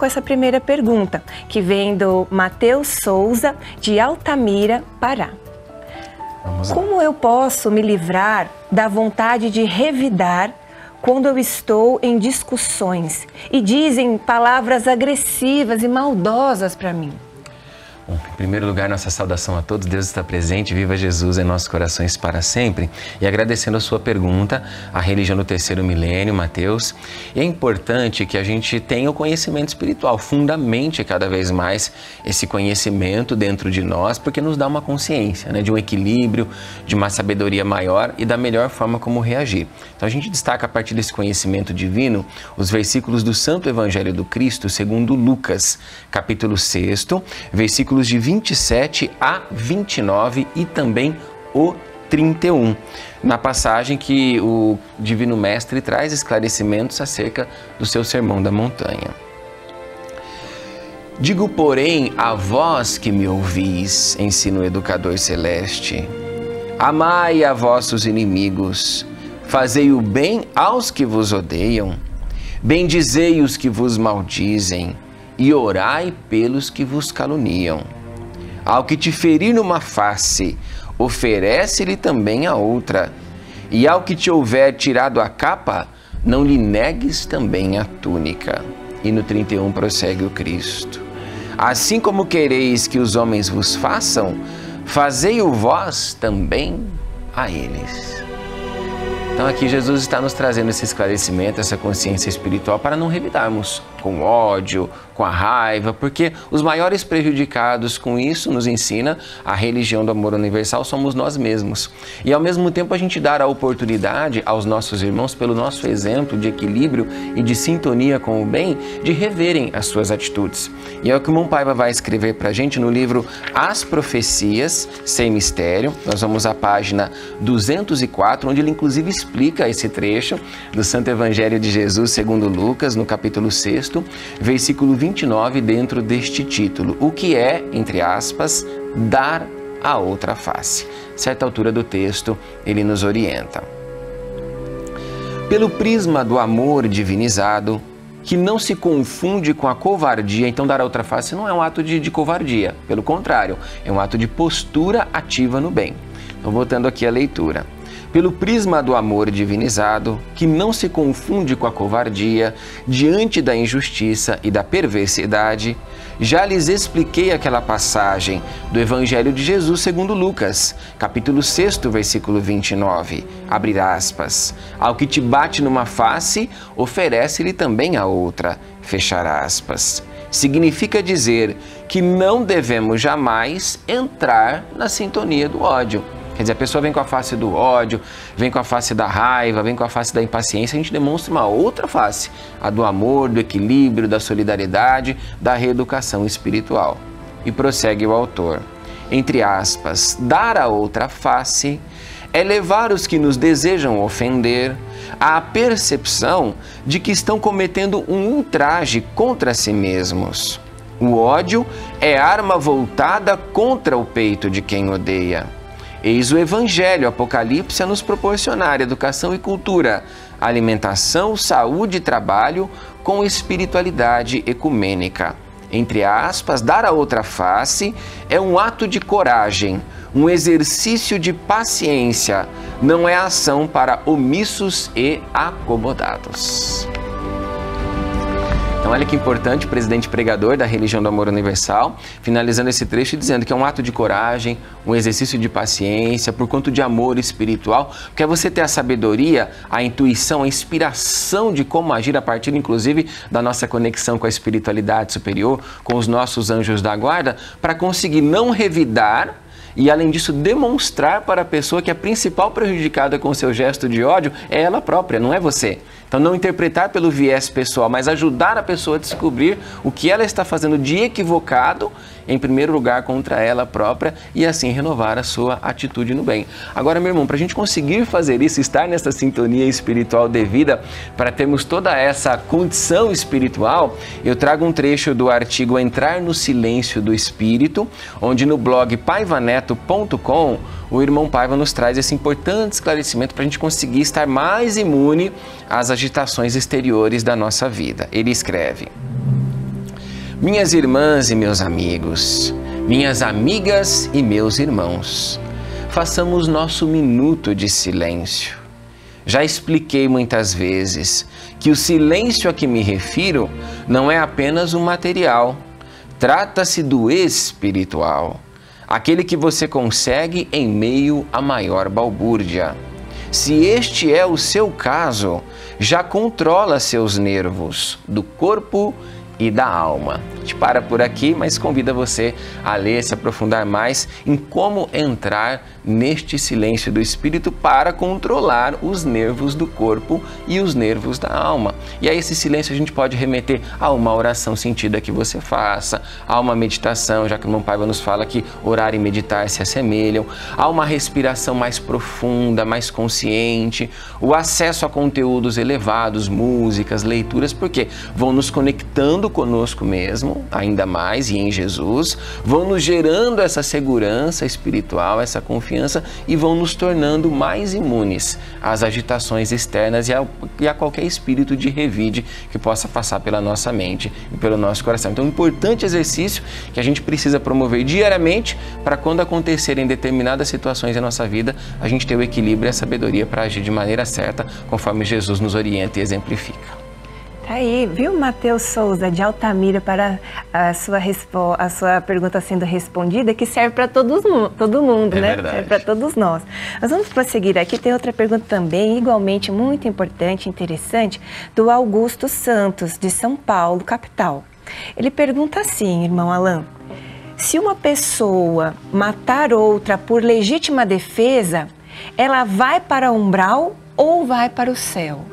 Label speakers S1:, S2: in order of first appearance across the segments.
S1: com essa primeira pergunta, que vem do Matheus Souza, de Altamira, Pará.
S2: Vamos lá.
S1: Como eu posso me livrar da vontade de revidar quando eu estou em discussões e dizem palavras agressivas e maldosas para mim?
S2: Bom, em primeiro lugar, nossa saudação a todos. Deus está presente, viva Jesus em nossos corações para sempre. E agradecendo a sua pergunta, a religião do terceiro milênio, Mateus. E é importante que a gente tenha o conhecimento espiritual, fundamente cada vez mais esse conhecimento dentro de nós, porque nos dá uma consciência, né, de um equilíbrio, de uma sabedoria maior e da melhor forma como reagir. Então a gente destaca a partir desse conhecimento divino os versículos do Santo Evangelho do Cristo segundo Lucas, capítulo 6, versículos de 27 a 29 e também o 31. Na passagem que o Divino Mestre traz esclarecimentos acerca do seu Sermão da Montanha. Digo, porém, a vós que me ouvis, ensina o Educador Celeste, amai a vossos inimigos, fazei o bem aos que vos odeiam, bendizei os que vos maldizem, e orai pelos que vos caluniam. Ao que te ferir numa face, oferece-lhe também a outra. E ao que te houver tirado a capa, não lhe negues também a túnica. E no 31 prossegue o Cristo. Assim como quereis que os homens vos façam, fazei-o vós também a eles. Então aqui Jesus está nos trazendo esse esclarecimento, essa consciência espiritual para não revidarmos com ódio, com a raiva, porque os maiores prejudicados com isso, nos ensina a religião do amor universal, somos nós mesmos. E ao mesmo tempo a gente dar a oportunidade aos nossos irmãos, pelo nosso exemplo de equilíbrio e de sintonia com o bem, de reverem as suas atitudes. E é o que o Irmão Paiva vai escrever para a gente no livro As Profecias Sem Mistério. Nós vamos à página 204, onde ele inclusive explica esse trecho do Santo Evangelho de Jesus segundo Lucas, no capítulo 6, versículo 29, dentro deste título. O que é, entre aspas, dar a outra face? Certa altura do texto, ele nos orienta. Pelo prisma do amor divinizado, que não se confunde com a covardia, então dar a outra face não é um ato de covardia, pelo contrário, é um ato de postura ativa no bem. Então, voltando aqui à leitura. Pelo prisma do amor divinizado, que não se confunde com a covardia, diante da injustiça e da perversidade, já lhes expliquei aquela passagem do Evangelho de Jesus segundo Lucas, capítulo 6, versículo 29, abre aspas, ao que te bate numa face, oferece-lhe também a outra, fechar aspas. Significa dizer que não devemos jamais entrar na sintonia do ódio. Quer dizer, a pessoa vem com a face do ódio, vem com a face da raiva, vem com a face da impaciência, a gente demonstra uma outra face, a do amor, do equilíbrio, da solidariedade, da reeducação espiritual. E prossegue o autor, entre aspas, dar a outra face é levar os que nos desejam ofender à percepção de que estão cometendo um ultraje contra si mesmos. O ódio é arma voltada contra o peito de quem odeia. Eis o Evangelho, Apocalipse, a nos proporcionar educação e cultura, alimentação, saúde e trabalho com espiritualidade ecumênica. Entre aspas, dar a outra face é um ato de coragem, um exercício de paciência, não é ação para omissos e acomodados. Então olha que importante, o presidente pregador da religião do amor universal, finalizando esse trecho dizendo que é um ato de coragem, um exercício de paciência, por conta de amor espiritual, porque é você ter a sabedoria, a intuição, a inspiração de como agir a partir, inclusive, da nossa conexão com a espiritualidade superior, com os nossos anjos da guarda, para conseguir não revidar e, além disso, demonstrar para a pessoa que a principal prejudicada com o seu gesto de ódio é ela própria, não é você. Então, não interpretar pelo viés pessoal, mas ajudar a pessoa a descobrir o que ela está fazendo de equivocado, em primeiro lugar, contra ela própria e, assim, renovar a sua atitude no bem. Agora, meu irmão, para a gente conseguir fazer isso, estar nessa sintonia espiritual devida, para termos toda essa condição espiritual, eu trago um trecho do artigo Entrar no Silêncio do Espírito, onde no blog paivaneto.com, o irmão Paiva nos traz esse importante esclarecimento para a gente conseguir estar mais imune às agitações exteriores da nossa vida. Ele escreve: Minhas irmãs e meus amigos, minhas amigas e meus irmãos, façamos nosso minuto de silêncio. Já expliquei muitas vezes que o silêncio a que me refiro não é apenas o material, trata-se do espiritual, aquele que você consegue em meio à maior balbúrdia. Se este é o seu caso, já controla seus nervos do corpo e da alma. A gente para por aqui, mas convida você a ler, se aprofundar mais em como entrar neste silêncio do espírito para controlar os nervos do corpo e os nervos da alma. E a esse silêncio a gente pode remeter a uma oração sentida que você faça, a uma meditação, já que o irmão Paiva nos fala que orar e meditar se assemelham, a uma respiração mais profunda, mais consciente, o acesso a conteúdos elevados, músicas, leituras, porque vão nos conectando conosco mesmo, ainda mais, e em Jesus, vão nos gerando essa segurança espiritual, essa confiança, e vão nos tornando mais imunes às agitações externas e a qualquer espírito de revide que possa passar pela nossa mente e pelo nosso coração. Então, um importante exercício que a gente precisa promover diariamente para quando acontecerem determinadas situações em nossa vida, a gente ter o equilíbrio e a sabedoria para agir de maneira certa, conforme Jesus nos orienta e exemplifica.
S1: Tá aí, viu, Matheus Souza, de Altamira, para a sua pergunta sendo respondida, que serve para todo mundo, né?
S2: Verdade.
S1: Serve para todos nós. Nós vamos prosseguir aqui, tem outra pergunta também, igualmente muito importante, interessante, do Augusto Santos, de São Paulo, capital. Ele pergunta assim, irmão Alain: se uma pessoa matar outra por legítima defesa, ela vai para o umbral ou vai para o céu?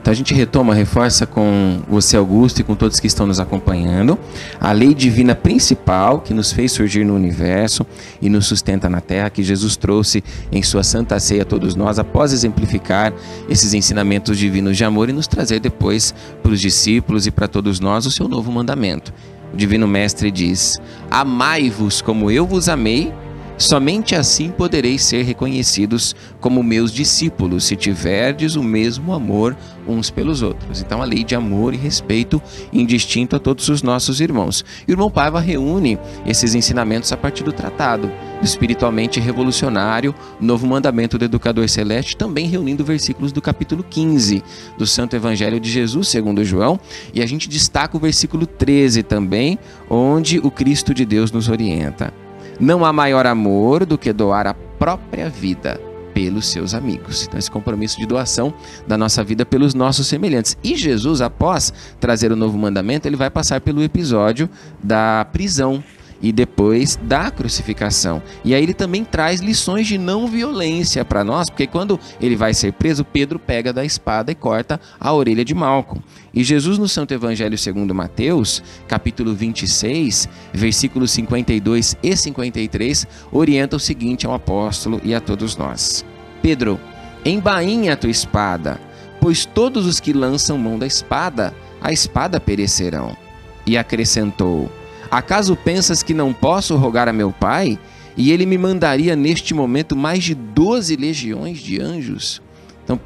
S3: Então a gente retoma, reforça com você, Augusto, e com todos que estão nos acompanhando, a lei divina principal que nos fez surgir no universo e nos sustenta na terra, que Jesus trouxe em sua Santa Ceia a todos nós, após exemplificar esses ensinamentos divinos de amor e nos trazer depois para os discípulos e para todos nós o seu novo mandamento. O Divino Mestre diz: amai-vos como eu vos amei. Somente assim podereis ser reconhecidos como meus discípulos, se tiverdes o mesmo amor uns pelos outros. Então, a lei de amor e respeito indistinto a todos os nossos irmãos. E o irmão Paiva reúne esses ensinamentos a partir do tratado do espiritualmente revolucionário Novo Mandamento do Educador Celeste, também reunindo versículos do capítulo 15 do Santo Evangelho de Jesus, segundo João. E a gente destaca o versículo 13 também, onde o Cristo de Deus nos orienta: não há maior amor do que doar a própria vida pelos seus amigos. Então, esse compromisso de doação da nossa vida pelos nossos semelhantes. E Jesus, após trazer o novo mandamento, ele vai passar pelo episódio da prisão e depois da crucificação. E aí ele também traz lições de não violência para nós, porque quando ele vai ser preso, Pedro pega da espada e corta a orelha de Malco. E Jesus, no Santo Evangelho segundo Mateus, capítulo 26, versículos 52 e 53, orienta o seguinte ao apóstolo e a todos nós: Pedro, embainha a tua espada, pois todos os que lançam mão da espada, a espada perecerão. E acrescentou: acaso pensas que não posso rogar a meu Pai, e ele me mandaria neste momento mais de 12 legiões de anjos? Então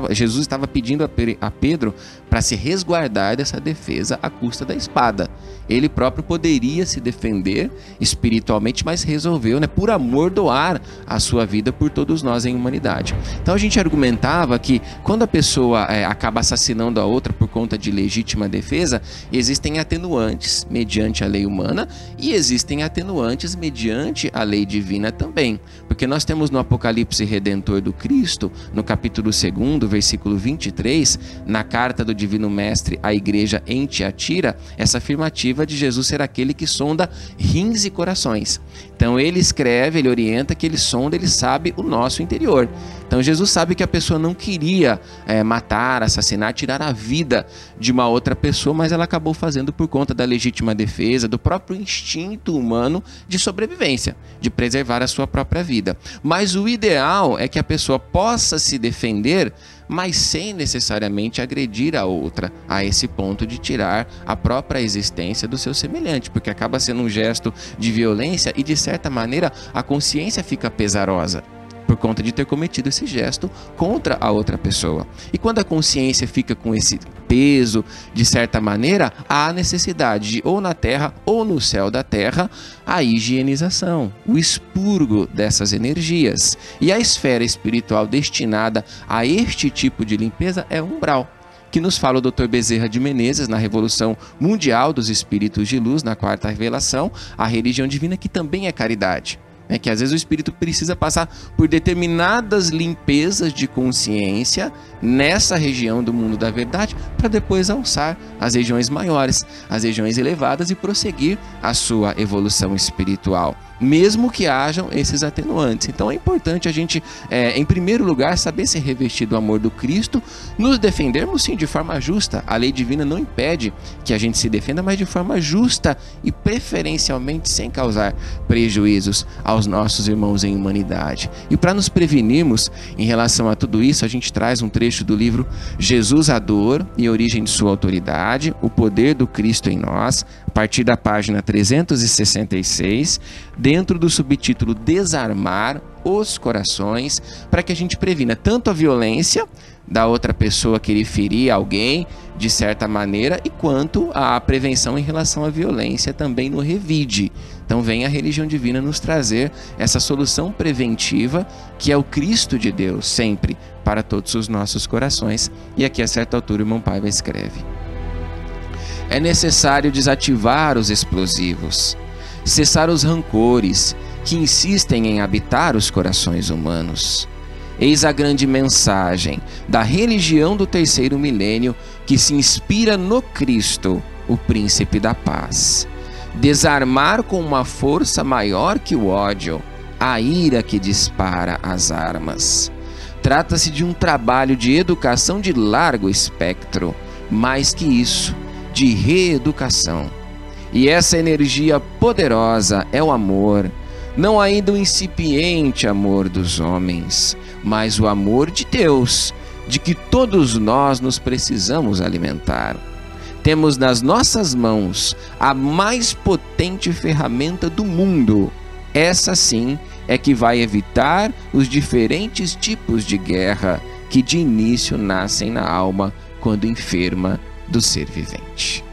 S3: Jesus estava pedindo a Pedro para se resguardar dessa defesa à custa da espada. Ele próprio poderia se defender espiritualmente, mas resolveu, por amor, doar a sua vida por todos nós em humanidade. Então a gente argumentava que quando a pessoa acaba assassinando a outra por conta de legítima defesa, existem atenuantes mediante a lei humana e existem atenuantes mediante a lei divina também. Porque nós temos no Apocalipse Redentor do Cristo, no capítulo 2, versículo 23, na carta do Divino Mestre à igreja em Tiatira, essa afirmativa de Jesus ser aquele que sonda rins e corações. Então ele escreve, ele orienta que ele sonda, ele sabe o nosso interior. Então Jesus sabe que a pessoa não queria matar, assassinar, tirar a vida de uma outra pessoa, mas ela acabou fazendo por conta da legítima defesa, do próprio instinto humano de sobrevivência, de preservar a sua própria vida. Mas o ideal é que a pessoa possa se defender, mas sem necessariamente agredir a outra, a esse ponto de tirar a própria existência do seu semelhante, porque acaba sendo um gesto de violência e, de certa maneira, a consciência fica pesarosa, por conta de ter cometido esse gesto contra a outra pessoa. E quando a consciência fica com esse peso, de certa maneira, há necessidade de, ou na terra ou no céu da terra, a higienização, o expurgo dessas energias. E a esfera espiritual destinada a este tipo de limpeza é o umbral, que nos fala o Dr. Bezerra de Menezes na Revolução Mundial dos Espíritos de Luz, na Quarta Revelação, a religião divina, que também é caridade. Que às vezes o espírito precisa passar por determinadas limpezas de consciência nessa região do mundo da verdade para depois alçar as regiões maiores, as regiões elevadas e prosseguir a sua evolução espiritual, mesmo que hajam esses atenuantes. Então é importante a gente, em primeiro lugar, saber se revestir do amor do Cristo, nos defendermos sim de forma justa. A lei divina não impede que a gente se defenda, mas de forma justa e preferencialmente sem causar prejuízos aos nossos irmãos em humanidade. E para nos prevenirmos em relação a tudo isso, a gente traz um trecho do livro Jesus a Dor e a Origem de Sua Autoridade, o Poder do Cristo em Nós, a partir da página 366, dentro do subtítulo Desarmar os Corações, para que a gente previna tanto a violência da outra pessoa querer ferir alguém de certa maneira, e quanto a prevenção em relação à violência também no revide. Então vem a religião divina nos trazer essa solução preventiva, que é o Cristo de Deus, sempre, para todos os nossos corações. E aqui a certa altura o irmão Paiva escreve: é necessário desativar os explosivos, cessar os rancores que insistem em habitar os corações humanos. Eis a grande mensagem da religião do terceiro milênio, que se inspira no Cristo, o Príncipe da Paz. Desarmar com uma força maior que o ódio, a ira que dispara as armas. Trata-se de um trabalho de educação de largo espectro, mais que isso, de reeducação. E essa energia poderosa é o amor, não ainda o incipiente amor dos homens, mas o amor de Deus, de que todos nós nos precisamos alimentar. Temos nas nossas mãos a mais potente ferramenta do mundo. Essa sim é que vai evitar os diferentes tipos de guerra que de início nascem na alma quando enferma do ser vivente.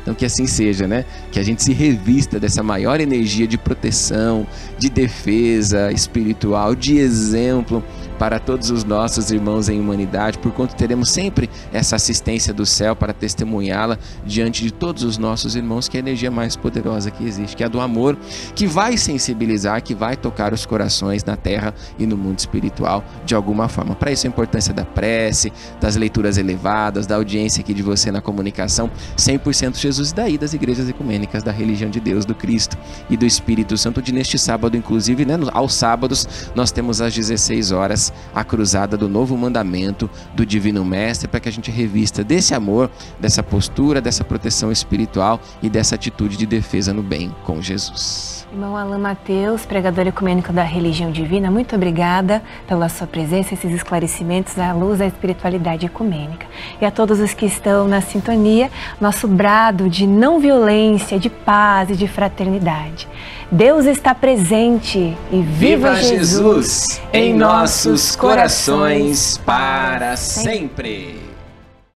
S3: Então que assim seja, né? Que a gente se revista dessa maior energia de proteção, de defesa espiritual, de exemplo para todos os nossos irmãos em humanidade, porquanto teremos sempre essa assistência do céu para testemunhá-la diante de todos os nossos irmãos, que é a energia mais poderosa que existe, que é a do amor, que vai sensibilizar, que vai tocar os corações na terra e no mundo espiritual de alguma forma. Para isso a importância da prece, das leituras elevadas, da audiência aqui de você na comunicação 100% Jesus, e daí das igrejas ecumênicas da religião de Deus, do Cristo e do Espírito Santo, onde neste sábado, inclusive, né, aos sábados, nós temos às 16 horas a cruzada do novo mandamento do Divino Mestre, para que a gente revista desse amor, dessa postura, dessa proteção espiritual e dessa atitude de defesa no bem com Jesus.
S1: Irmão Alain Mateus, pregador ecumênico da religião divina, muito obrigada pela sua presença, esses esclarecimentos à luz da espiritualidade ecumênica. E a todos os que estão na sintonia, nosso brado de não violência, de paz e de fraternidade. Deus está presente e viva Jesus em nossos corações para sempre!